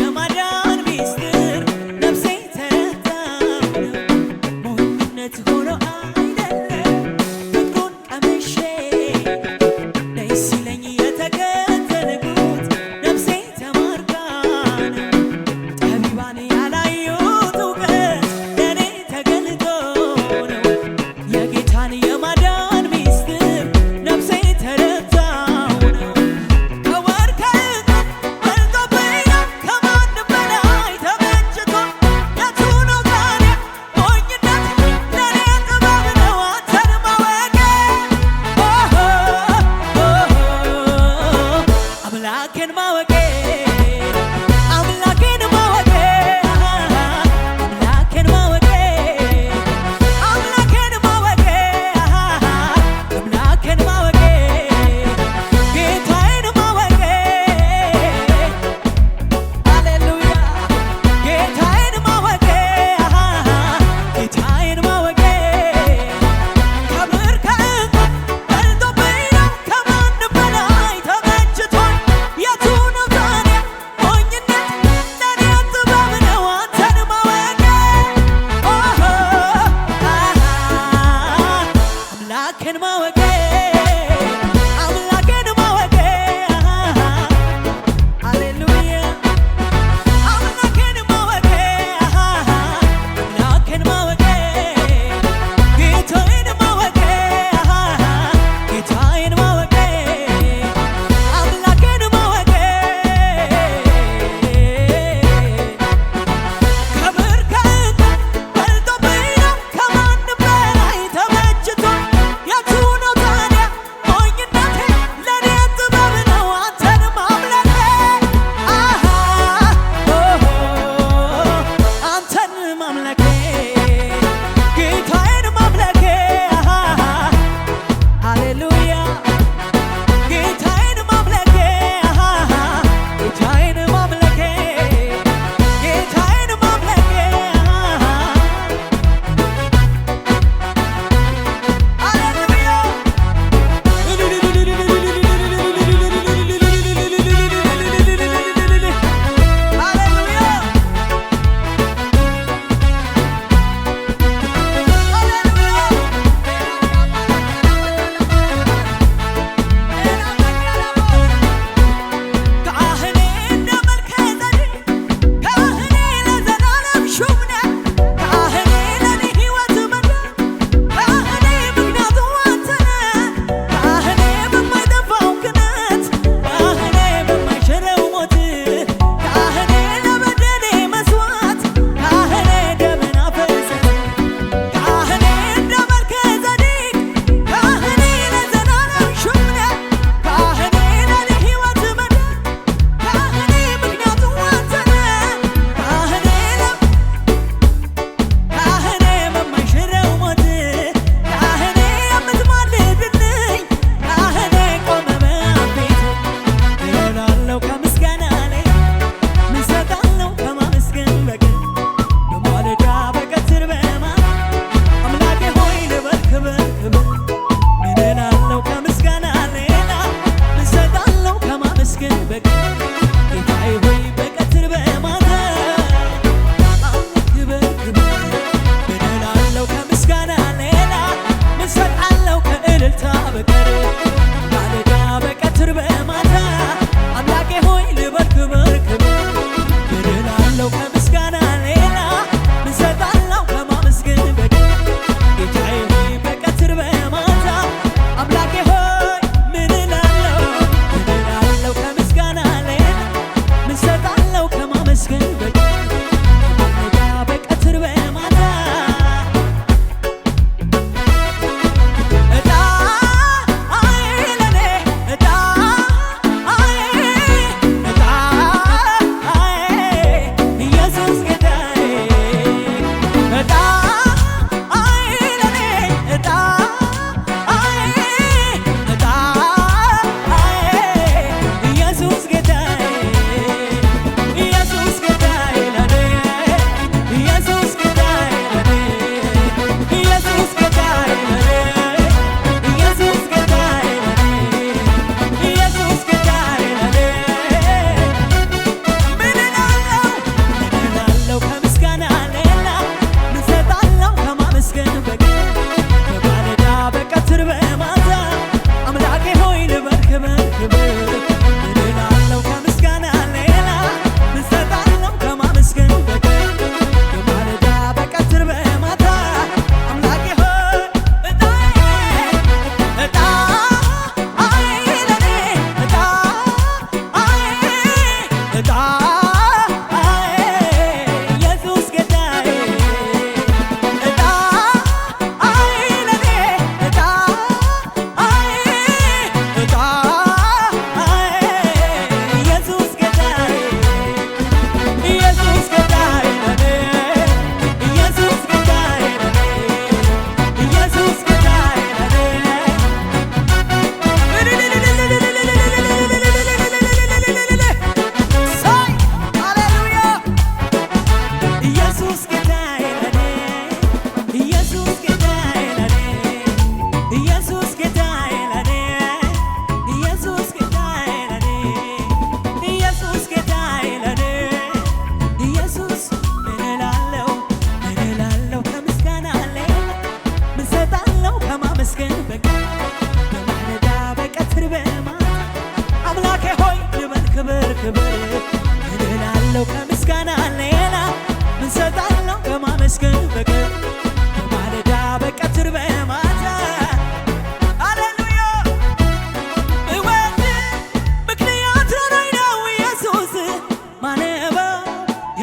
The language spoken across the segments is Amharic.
የማዳን ሚስጥር ነፍሴ ተረዳው ነው ሞኝነት ሆኖ አይደለም ፍቅሩን ቀምሼ ደስ ይለኝ የተከተልኩት ነፍሴ ተማርካ ነው ጠቢባን ያላዩት እውቀት ለእኔ ተገልጦ ነው የጌታን የማዳን ሚስጥር ነፍሴ ተረዳው ነው ከወርቅ ከዕንቁ በልጦብኝ ነው ከማንም በላይ ተመችቶኝ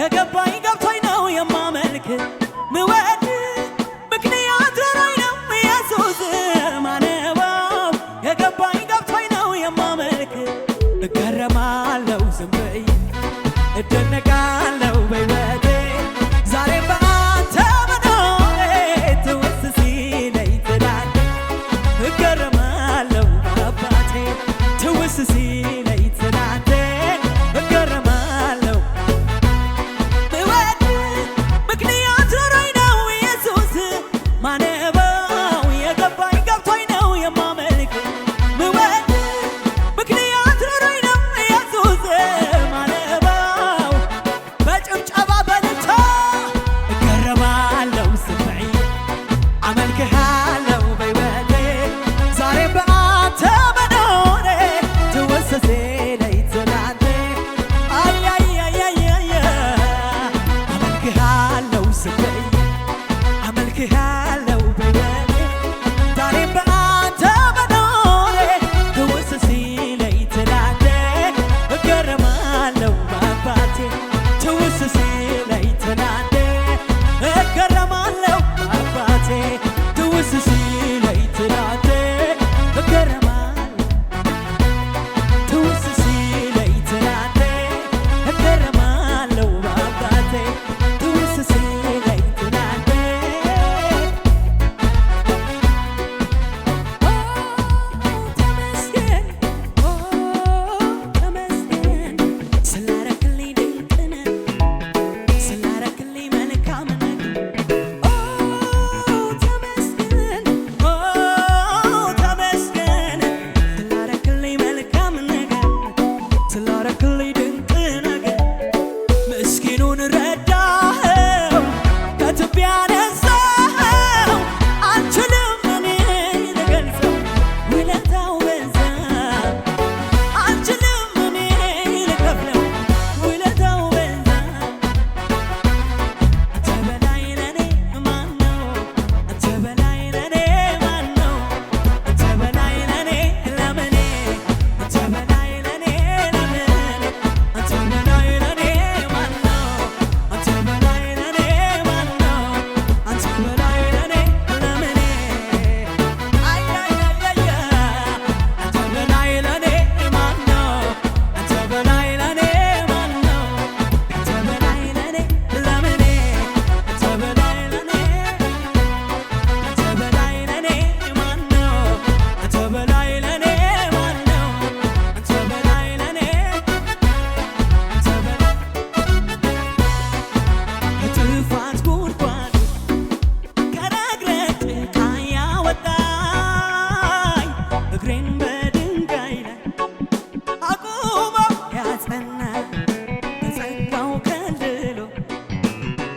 የገባኝ ገብቶኝ ነው የማመልክ ምወድ ምክንያት ኖሮኝ ነው ኢየሱስ ማነባው የገባኝ ገብቶኝ ነው የማመልክ እገረማለሁ ዝም ብዬ እደነቃለሁ በሕይወቴ ዛሬም በአንተ መኖሬ ትውስ ሲለኝ ትላንት እገረማለሁ አባቴ ትውስ ሲለኝ ትላንት እገረማለሁ ምወድ ምክንያት ኖሮኝ ነው ኢየሱስ ማነባው የገባኝ ገብቶኝ ነው የማመልክ ምወድ ምክንያት ኖሮኝ ነው ኢየሱስ ማነባው በጭብጨባ በልልታ እገረማለሁ ዝም ብዬ አመልክሃለሁ በሕይወቴ ዛሬም በአንተ መኖሬ ትውስ ሲለኝ ትላንቴ አያያያያያ አመልክሃለሁ ዝም ብዬ አመልክሃለሁ በሕይወቴ ዛሬም በአንተ መኖሬ ትውስ ሲለኝ ትላንቴ እገረማለሁ በአባቴ ትውስ ሲለኝ ትላንቴ እገረማለሁ አባቴ ትውስ ሲለኝ ትላንቴ እገረማለሁ ትውስ ሲለኝ ትላንቴ እገረማለሁ በአባቴ ትውስ ሲለኝ ትላንቴ ተመስገን ተመስገን ስላረክልኝ ድንቅ ነገር ስላረክልኝ መልካም ነገር ተመስገን ተመስገን ስላረክልኝ መልካም ነገር ስላረክልኝ ድንቅ ነገር ምስኪኑን ረዳኸው ከትቢያ አነሳኸው አልችልም እኔ ልገልጸው ውለታው በዛ አልችልም እኔ ልከፍለው ውለታው በዛ አንተ በላይ ለኔ ማነው አንተ በላይ ለኔ ማነው አንተ በላይ ለኔ ለምኔ አንተ በላይ ለኔ ለምኔ አንተ በላይ ለኔ ማነው አንተ በላይ ለኔ ማነው አንተ በላይ ለኔ ለምኔ አያያያያ አንተ በላይ ለኔ ማነው አንተ በላይ ለኔ ማነው አንተ በላይ ለኔ ለምኔ አንተ በላይ ለኔ አንተ በላይ ለኔ ማነው አንተ በላይ ለኔ ማነው አንተ በላይ ለኔ አንተ በላይ ከጥፋት ጉድጓድ ከረግረግ ጭቃ ያወጣኝ እግሬን በድንጋይ ላይ አቁሞ ያጸናኝ በጸጋው ከልሎ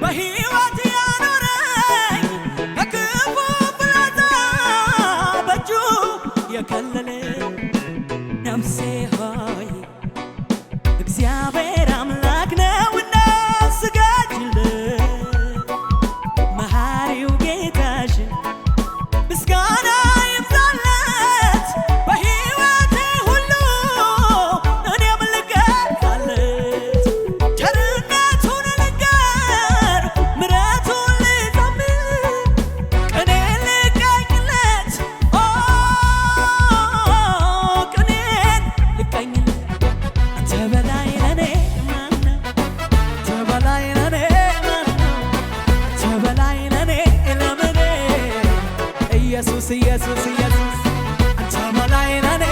በሕይወት ያኖረኝ ከክፉ ፍላጻ በእጁ የከለለኝ ነፍሴ ሆይ እግዚአብሔር አምላክ ነውና ስገጂለት መሐሪው ጌታሽን ምስጋና ይብዛለት በሕይወቴ ሁሉ እኔም ልገዛለት ቸርነቱን ልንገር ምሕረቱን ልዘምር ቅኔ ልቀኝለት ቅኔን ልቀኝለት አንተ በላይ ለኔ ማነው አንተ በላይ ለኔ ማነው አንተ በላይ ለኔ ለምኔ ኢየሱስ ኢየሱስ ኢየሱስ አንተ በላይ ለኔ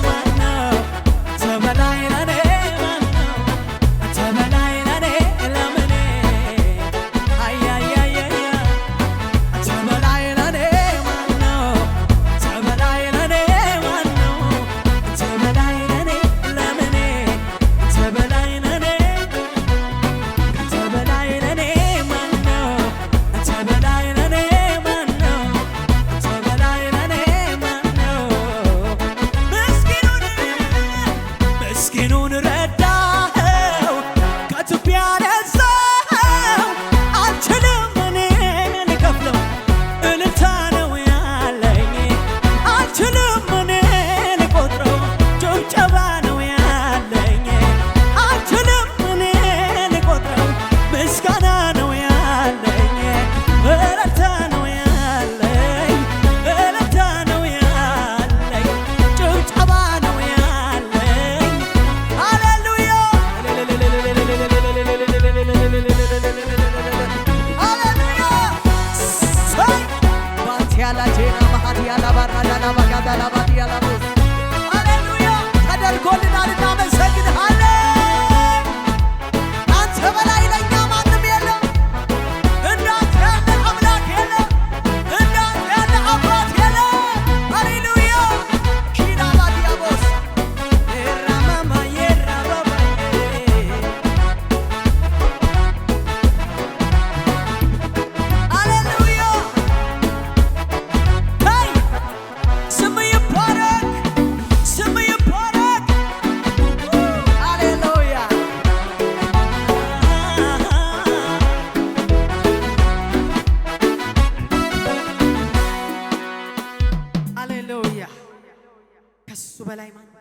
ማነው አንተ በላይ ለኔ ማነው አንተ በላይ ለኔ ለምኔ አያያያያ አንተ በላይ ለኔ ማነው አንተ በላይ ለኔ ማነው አንተ በላይ ለኔ ለምኔ አንተ በላይ ለኔ አንተ በላይ ለኔ ማነው አንተ በላይ ለኔ ማነው አንተ በላይ ለኔ በላይ ማን